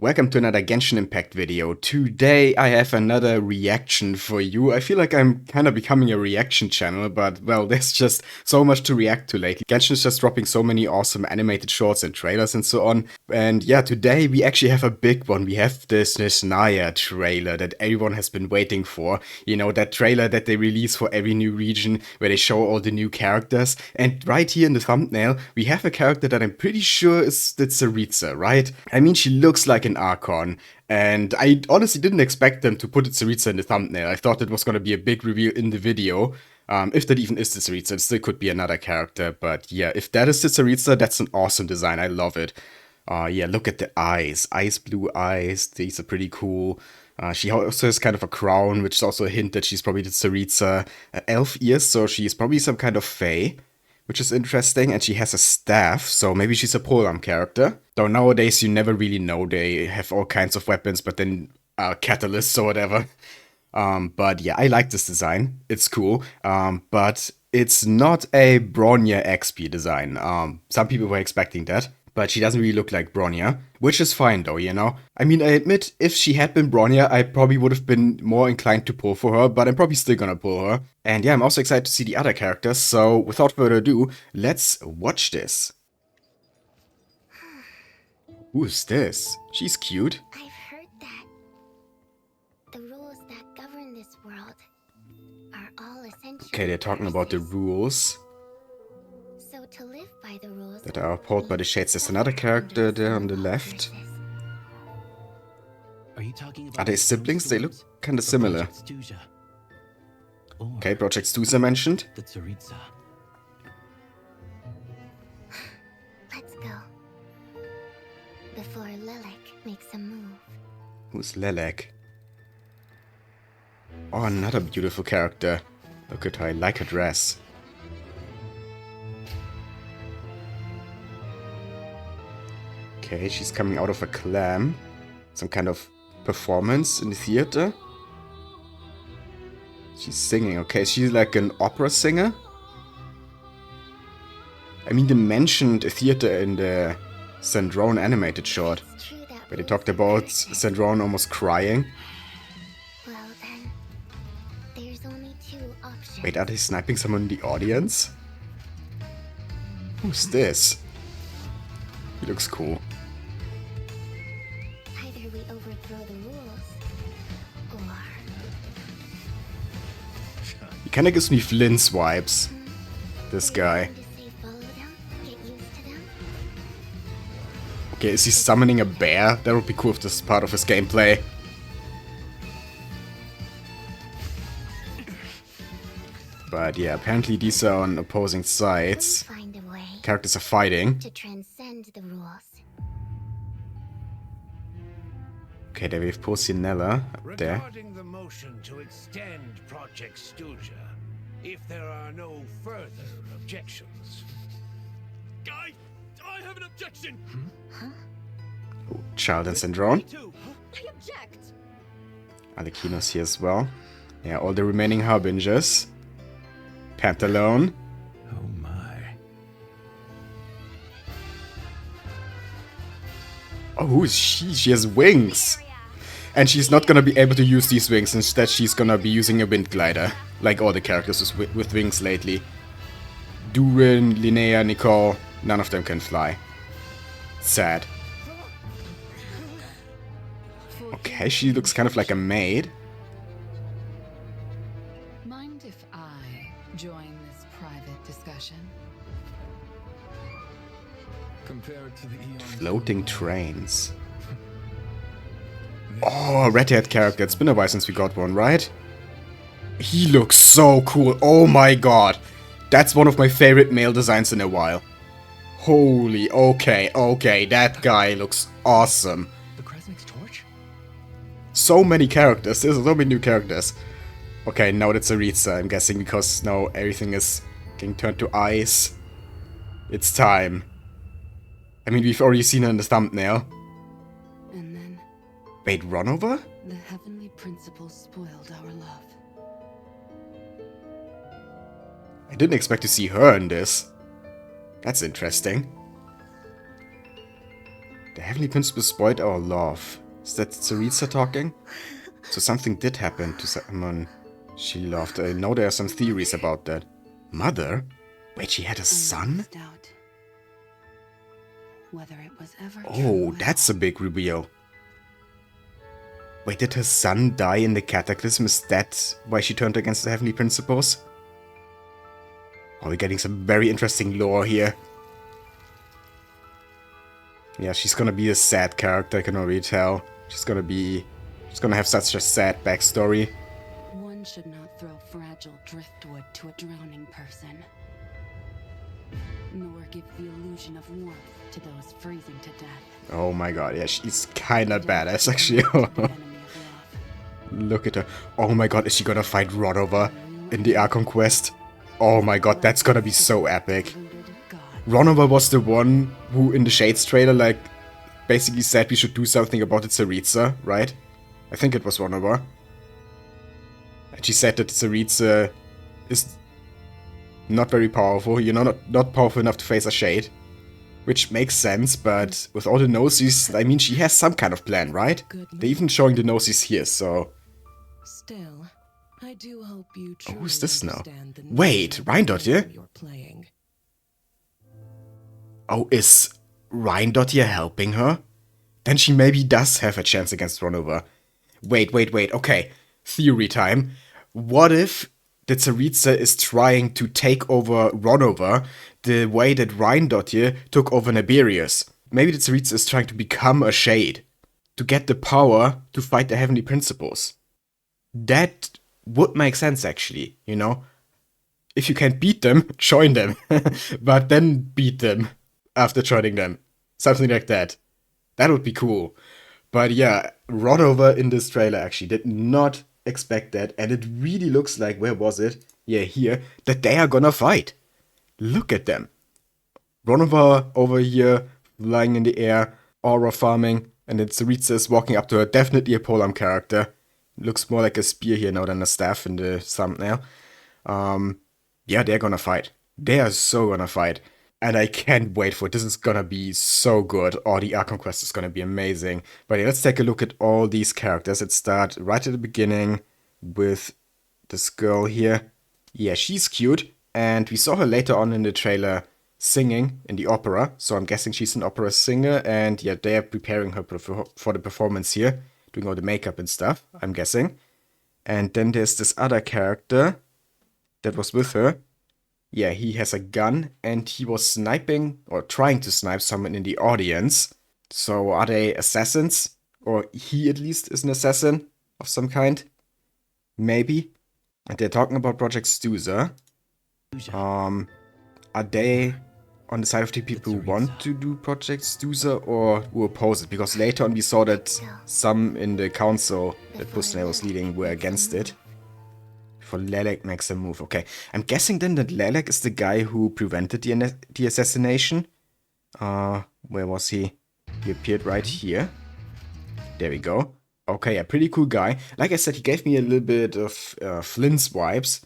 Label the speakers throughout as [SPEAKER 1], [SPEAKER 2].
[SPEAKER 1] Welcome to another Genshin Impact video. Today I have another reaction for you. I feel like I'm kind of becoming a reaction channel, but well, there's just so much to react to lately. Genshin is just dropping so many awesome animated shorts and trailers and so on. And yeah, today we actually have a big one. We have the Snezhnaya trailer that everyone has been waiting for. You know, that trailer that they release for every new region where they show all the new characters. And right here in the thumbnail, we have a character that I'm pretty sure is the Tsaritsa, right? I mean, she looks like an Archon, and I honestly didn't expect them to put Tsaritsa in the thumbnail. I thought it was gonna be a big reveal in the video. If that even is the Tsaritsa, it still could be another character, but yeah, if that is the Tsaritsa, that's an awesome design. I love it. Yeah, look at the eyes. Ice blue eyes. These are pretty cool. She also has kind of a crown, which is also a hint that she's probably the Tsaritsa. Elf ears, so she's probably some kind of fae, which is interesting, and she has a staff, so maybe she's a polearm character. Though nowadays you never really know, they have all kinds of weapons, but then catalysts or whatever. But yeah, I like this design. It's cool, but it's not a Bronya XP design. Some people were expecting that, but she doesn't really look like Bronya, which is fine though, you know? I mean, I admit, if she had been Bronya, I probably would have been more inclined to pull for her, but I'm probably still gonna pull her. And yeah, I'm also excited to see the other characters, so without further ado, let's watch this. Who's this? She's cute.
[SPEAKER 2] I've heard that the rules that govern this world are all essential.
[SPEAKER 1] Okay, they're talking about the rules
[SPEAKER 2] So to live by the rules
[SPEAKER 1] that are upheld by the shades. There's another character there on the left. Are they siblings? They look kind of similar. Okay, Project Stuza mentioned.
[SPEAKER 2] Let's go. Before Lilac makes a move.
[SPEAKER 1] Who's Lilac? Oh, another beautiful character. Look at her, I like her dress. Okay, she's coming out of a clam. Some kind of performance in the theater. She's singing, okay, she's like an opera singer. I mean, they mentioned a theater in the Sandrone animated short, where they talked about Sandrone almost crying.
[SPEAKER 2] Well then, there's only two options.
[SPEAKER 1] Wait, are they sniping someone in the audience? Who's this? He looks cool.
[SPEAKER 2] Either we overthrow the rules, or
[SPEAKER 1] He kinda gives me Flynn's vibes. This guy.
[SPEAKER 2] to say follow them, get used to them.
[SPEAKER 1] Okay, is he summoning a bear? That would be cool if this is part of his gameplay. But yeah, apparently these are on opposing
[SPEAKER 2] We'll
[SPEAKER 1] sides.
[SPEAKER 2] find a way
[SPEAKER 1] Characters are fighting.
[SPEAKER 2] to transcend the rules.
[SPEAKER 1] Okay, there we have Pulcinella up there.
[SPEAKER 3] Regarding the motion to extend Project Stuja, if there are no further objections.
[SPEAKER 4] I have an objection.
[SPEAKER 1] Oh, Child and Sandrone.
[SPEAKER 4] I object.
[SPEAKER 1] Alekino's here as well. Yeah, all the remaining Harbingers. Pantalone.
[SPEAKER 3] Oh my.
[SPEAKER 1] Oh, who is she? She has wings. And she's not gonna be able to use these wings. Instead, she's gonna be using a wind glider. Like all the characters with wings lately. Durin, Linnea, Nicole, none of them can fly. Sad. Okay, she looks kind of like a maid.
[SPEAKER 5] Mind if I join this private discussion?
[SPEAKER 4] Compared to the eons
[SPEAKER 1] Floating trains. Oh, a red-haired character. It's been a while since we got one, right? He looks so cool. Oh my god. That's one of my favorite male designs in a while. Holy, okay, that guy looks awesome.
[SPEAKER 4] the Kresnik's torch?
[SPEAKER 1] So many characters. There's so many new characters. Okay, now that's Tsaritsa, I'm guessing, because now everything is getting turned to ice. It's time. I mean, we've already seen her in the thumbnail.
[SPEAKER 5] And then
[SPEAKER 1] Wait, Runover?
[SPEAKER 5] the heavenly principle spoiled our love.
[SPEAKER 1] I didn't expect to see her in this. That's interesting. The Heavenly Principle spoiled our love. Is that Tsaritsa talking? So something did happen to someone she loved. I know there are some theories about that. Mother? Wait, she had a son?
[SPEAKER 5] Whether it was ever
[SPEAKER 1] Oh, that's a big reveal. Wait, did her son die in the Cataclysm? Is that why she turned against the Heavenly Principles? Oh, we're getting some very interesting lore here. Yeah, she's gonna be a sad character, I can already tell. She's gonna have such a sad backstory.
[SPEAKER 5] One should not throw fragile driftwood to a drowning person, nor give the illusion of warmth to those freezing to death.
[SPEAKER 1] Oh my god, yeah, she's kinda badass, actually. Look at her. Oh my god, is she gonna fight Ronover in the Archon Quest? Oh my god, that's gonna be so epic. Ronover was the one who, in the Shades trailer, like, basically said we should do something about the Tsaritsa, right? I think it was Ronover. And she said that Tsaritsa is not very powerful, you know, not powerful enough to face a Shade. Which makes sense, but with all the Gnosis, I mean, she has some kind of plan, right? They're even showing the Gnosis here, so...
[SPEAKER 6] Still, I do hope you
[SPEAKER 1] Oh, who's this now?
[SPEAKER 6] understand the
[SPEAKER 1] Wait,
[SPEAKER 6] nature of the
[SPEAKER 1] Reindottir?
[SPEAKER 6] game you're playing.
[SPEAKER 1] Oh, is Reindottir helping her? Then she maybe does have a chance against Ronover. Wait, okay. Theory time. What if the Tsaritsa is trying to take over Ronover the way that Reindottir took over Naberius? Maybe the Tsaritsa is trying to become a Shade. To get the power to fight the Heavenly Principles. That would make sense, actually, you know? If you can't beat them, join them. But then beat them after joining them. Something like that. That would be cool. But yeah, Ronover in this trailer actually did not expect that. And it really looks like, where was it? Yeah, here. That they are gonna fight. Look at them. Ronover over here, flying in the air, aura farming. And then Tsaritsa is walking up to her. Definitely a Polam character. Looks more like a spear here now than a staff in the thumbnail. Yeah, they're gonna fight. They are so gonna fight. And I can't wait for it. This is gonna be so good. Oh, the Archon Quest is gonna be amazing. But yeah, let's take a look at all these characters. Let's start right at the beginning with this girl here. Yeah, she's cute. And we saw her later on in the trailer singing in the opera. So I'm guessing she's an opera singer. And yeah, they are preparing her for the performance here. Doing all the makeup and stuff, I'm guessing. And then there's this other character that was with her. Yeah, he has a gun and he was sniping or trying to snipe someone in the audience. So are they assassins? Or he at least is an assassin of some kind? Maybe. And they're talking about Project Stuza. Are they on the side of the people who want to do Project Stuza or who oppose it? Because later on we saw that some in the council that Busnell was leading were against it. Before Lelek makes a move. Okay, I'm guessing then that Lelek is the guy who prevented the assassination. Where was he? He appeared right here. There we go. Okay, a pretty cool guy. Like I said, he gave me a little bit of Flint's vibes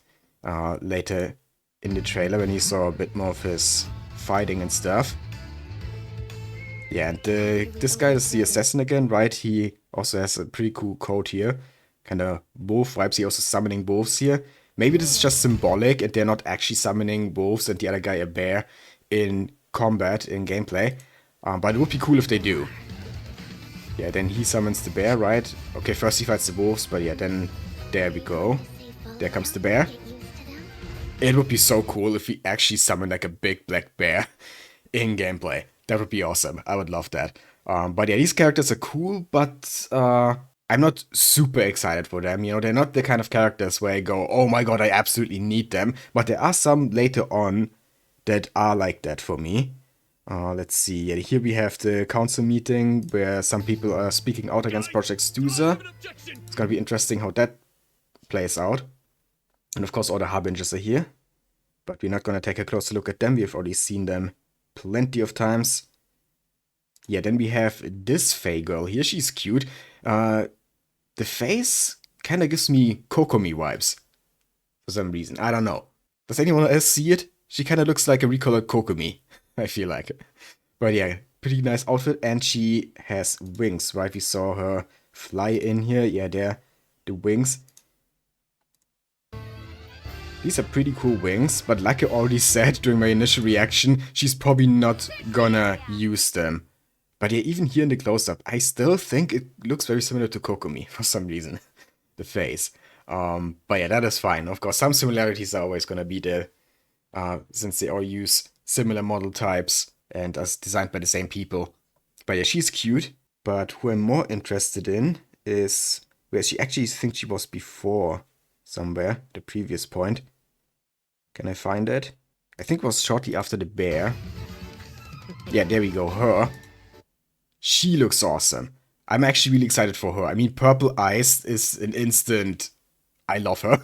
[SPEAKER 1] later in the trailer when he saw a bit more of his fighting and stuff. Yeah, and this guy is the assassin again, right? He also has a pretty cool coat here. Kind of wolf vibes. He also summoning wolves here. Maybe this is just symbolic and they're not actually summoning wolves and the other guy a bear in combat, in gameplay. But it would be cool if they do. Yeah, then he summons the bear, right? Okay, first he fights the wolves, but yeah, then there we go. There comes the bear. It would be so cool if we actually summon like a big black bear in gameplay. That would be awesome. I would love that. But yeah, these characters are cool, but I'm not super excited for them. You know, they're not the kind of characters where I go, oh my god, I absolutely need them. But there are some later on that are like that for me. Let's see. Yeah, here we have the council meeting where some people are speaking out against Project Stuza. It's gonna be interesting how that plays out. And of course all the Harbingers are here. But we're not gonna take a closer look at them. We've already seen them plenty of times. Yeah, then we have this Fae girl here. She's cute. The face kind of gives me Kokomi vibes. For some reason. I don't know. Does anyone else see it? She kind of looks like a recolored Kokomi. I feel like. But yeah, Pretty nice outfit, and she has wings, right? We saw her fly in here. Yeah, there, the wings. These are pretty cool wings, but like I already said during my initial reaction, she's probably not gonna use them. But yeah, even here in the close-up, I still think it looks very similar to Kokomi for some reason. The face. But yeah, that is fine. Of course, some similarities are always gonna be there, since they all use similar model types and are designed by the same people. But yeah, she's cute. But who I'm more interested in is where she actually thinks she was before. Somewhere, the previous point. Can I find it? I think it was shortly after the bear. Yeah, there we go, her. She looks awesome. I'm actually really excited for her. I mean, Purple Eyes is an instant... I love her.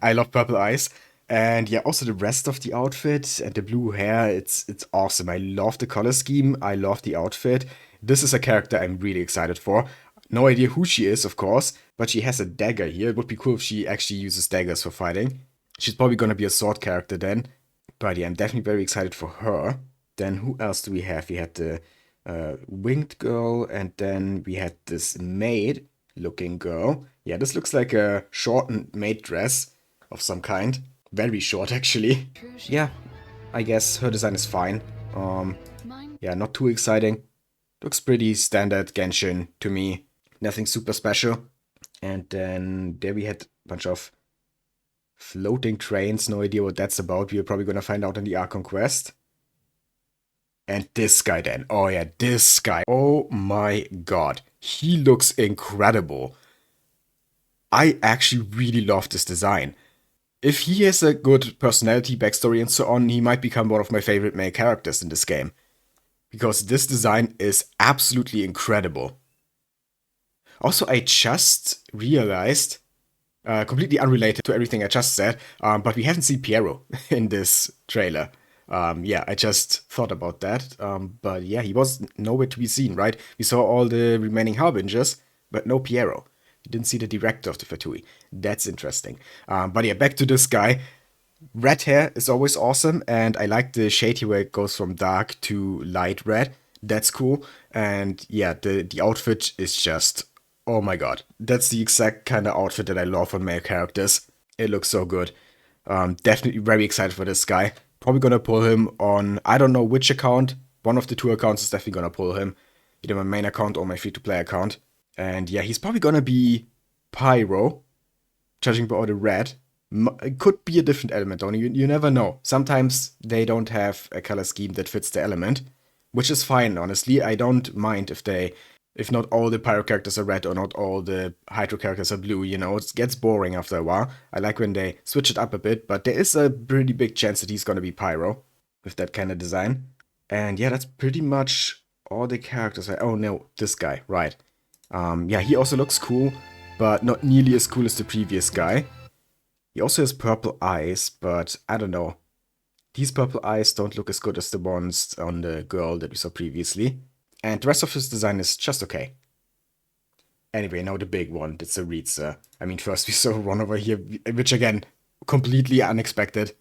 [SPEAKER 1] I love Purple Eyes. And yeah, also the rest of the outfit and the blue hair, it's awesome. I love the color scheme. I love the outfit. This is a character I'm really excited for. No idea who she is, of course, but she has a dagger here. It would be cool if she actually uses daggers for fighting. She's probably gonna be a sword character then. But yeah, I'm definitely very excited for her. Then who else do we have? We had the winged girl, and then we had this maid-looking girl. Yeah, this looks like a shortened maid dress of some kind. Very short, actually. Yeah, I guess her design is fine. Yeah, not too exciting. Looks pretty standard Genshin to me. Nothing super special. And then there we had a bunch of floating trains. No idea what that's about. We're probably gonna find out in the Archon Quest. And this guy then. Oh yeah, this guy. Oh my god. He looks incredible. I actually really love this design. If he has a good personality, backstory, and so on, he might become one of my favorite male characters in this game. Because this design is absolutely incredible. Also, I just realized, completely unrelated to everything I just said, but we haven't seen Piero in this trailer. Yeah, I just thought about that. But yeah, he was nowhere to be seen, right? We saw all the remaining Harbingers, but no Piero. You didn't see the director of the Fatui. That's interesting. But yeah, back to this guy. Red hair is always awesome, and I like the shade here where it goes from dark to light red. That's cool. And yeah, the outfit is just, oh my god. That's the exact kind of outfit that I love on male characters. It looks so good. Definitely very excited for this guy. Probably gonna pull him on, I don't know which account. One of the two accounts is definitely gonna pull him. Either my main account or my free-to-play account. And yeah, he's probably gonna be Pyro, judging by all the red. It could be a different element, only you never know. Sometimes they don't have a color scheme that fits the element, which is fine, honestly. I don't mind if not all the Pyro characters are red or not all the Hydro characters are blue, you know, it gets boring after a while. I like when they switch it up a bit, but there is a pretty big chance that he's gonna be Pyro with that kind of design. And yeah, that's pretty much all the characters. Oh no, this guy, right. Yeah, he also looks cool, but not nearly as cool as the previous guy. He also has purple eyes, but I don't know. These purple eyes don't look as good as the ones on the girl that we saw previously. And the rest of his design is just okay. Anyway, now the big one, the Tsaritsa. I mean, first we saw one over here, which again, completely unexpected.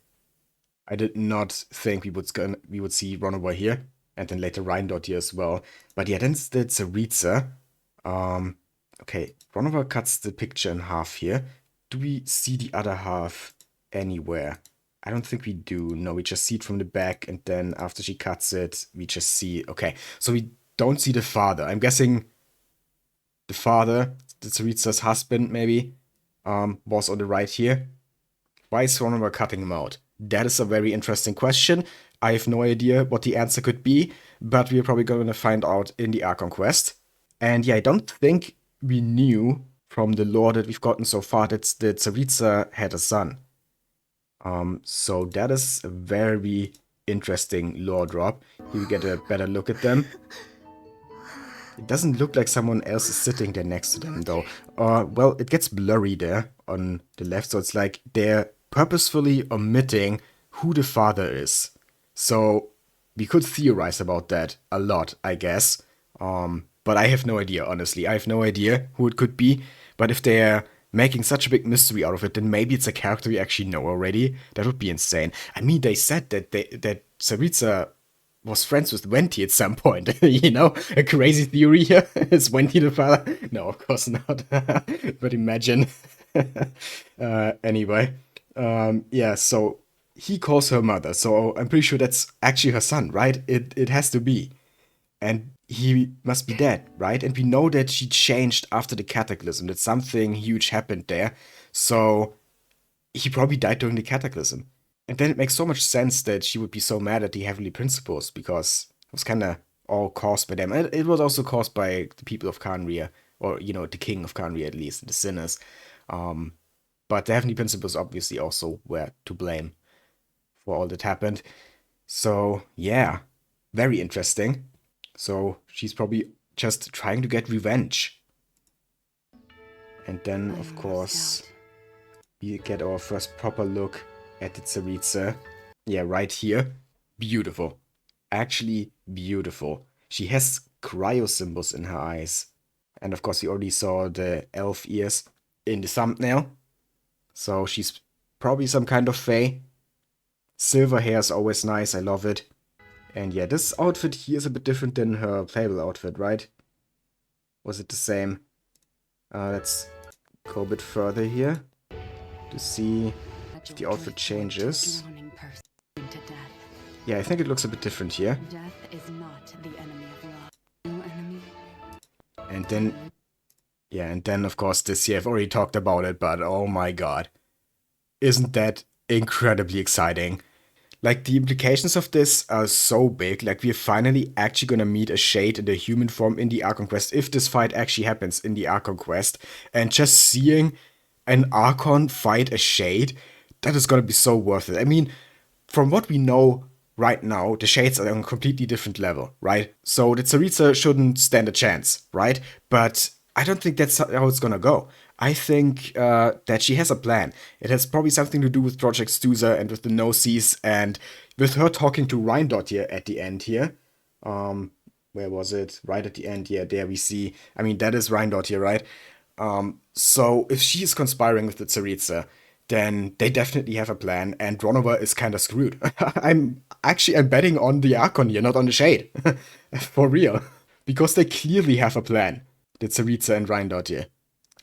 [SPEAKER 1] I did not think we would see Ron over here, and then later Rhindot here as well. But yeah, then it's the Tsaritsa. Okay, Ronover cuts the picture in half here. Do we see the other half anywhere? I don't think we do. No, we just see it from the back, and then after she cuts it, we just see... Okay, so we don't see the father. I'm guessing the father, the Tsaritsa's husband, maybe, was on the right here. Why is Ronover cutting him out? That is a very interesting question. I have no idea what the answer could be, but we're probably going to find out in the Archon Quest. And yeah, I don't think we knew from the lore that we've gotten so far that the Tsaritsa had a son. So that is a very interesting lore drop. Here we get a better look at them. It doesn't look like someone else is sitting there next to them though. Well, it gets blurry there on the left, so it's like they're purposefully omitting who the father is. So we could theorize about that a lot, I guess. But I have no idea, honestly. I have no idea who it could be. But if they're making such a big mystery out of it, then maybe it's a character we actually know already. That would be insane. I mean, they said that Tsaritsa was friends with Venti at some point. You know, a crazy theory here. Is Venti the father? No, of course not. But imagine. Anyway, yeah, so he calls her mother, so I'm pretty sure that's actually her son, right? It has to be. And he must be dead, right? And we know that she changed after the cataclysm, that something huge happened there. So he probably died during the cataclysm. And then it makes so much sense that she would be so mad at the Heavenly Principles, because it was kind of all caused by them. And it was also caused by the people of Khaenri'ah, or, you know, the king of Khaenri'ah at least, the sinners. But the Heavenly Principles obviously also were to blame for all that happened. So, yeah, very interesting. So, she's probably just trying to get revenge. And then, of course, we get our first proper look at the Tsaritsa. Yeah, right here. Beautiful. Actually, beautiful. She has cryo symbols in her eyes. And of course, we already saw the elf ears in the thumbnail. So she's probably some kind of fae. Silver hair is always nice, I love it. And yeah, this outfit here is a bit different than her playable outfit, right? Was it the same? Let's go a bit further here to see if the outfit changes. Yeah, I think it looks a bit different here.
[SPEAKER 5] Death is not the enemy of love. No enemy.
[SPEAKER 1] And then, yeah, and then of course this here, I've already talked about it, but oh my god. Isn't that incredibly exciting? Like, the implications of this are so big. Like, we're finally actually gonna meet a Shade in the human form in the Archon Quest, if this fight actually happens in the Archon Quest. And just seeing an Archon fight a Shade, that is gonna be so worth it. I mean, from what we know right now, the Shades are on a completely different level, right? So the Tsaritsa shouldn't stand a chance, right? But I don't think that's how it's gonna go. I think that she has a plan. It has probably something to do with Project Stuza and with the Gnosis, and with her talking to Reindot here at the end here. Where was it? Right at the end, yeah, there we see. I mean, that is Reindot here, right? So if she is conspiring with the Tsaritsa, then they definitely have a plan, and Ronova is kind of screwed. I'm betting on the Archon here, not on the Shade. For real. Because they clearly have a plan, the Tsaritsa and Reindot here.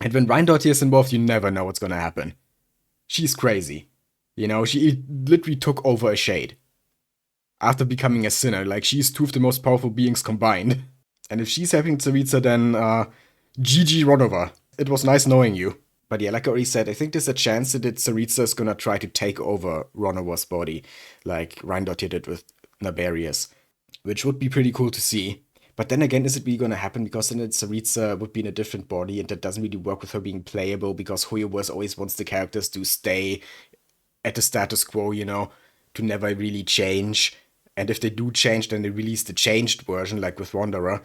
[SPEAKER 1] And when Reindot is involved, you never know what's gonna happen. She's crazy. You know, she literally took over a Shade. After becoming a sinner, like, she's two of the most powerful beings combined. And if she's having Tsaritsa, then, GG Ronova. It was nice knowing you. But yeah, like I already said, I think there's a chance that Tsaritsa is gonna try to take over Ronova's body, like Reindot here did with Naberius. Which would be pretty cool to see. But then again, is it really gonna happen? Because then Tsaritsa would be in a different body, and that doesn't really work with her being playable, because Hoyoverse always wants the characters to stay at the status quo, you know, to never really change. And if they do change, then they release the changed version, like with Wanderer,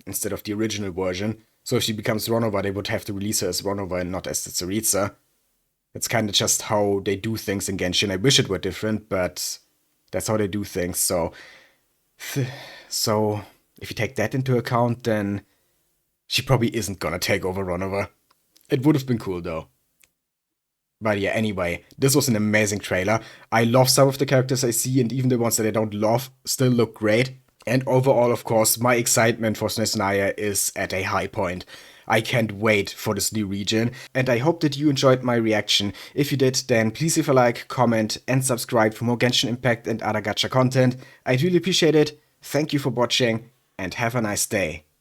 [SPEAKER 1] instead of the original version. So if she becomes Ronova, they would have to release her as Ronova and not as the Tsaritsa. It's kind of just how they do things in Genshin. I wish it were different, but that's how they do things, so if you take that into account, then she probably isn't gonna take over Ronova. It would have been cool, though. But yeah, anyway, this was an amazing trailer. I love some of the characters I see, and even the ones that I don't love still look great. And overall, of course, my excitement for Snezhnaya is at a high point. I can't wait for this new region, and I hope that you enjoyed my reaction. If you did, then please leave a like, comment, and subscribe for more Genshin Impact and other gacha content. I'd really appreciate it. Thank you for watching, and have a nice day.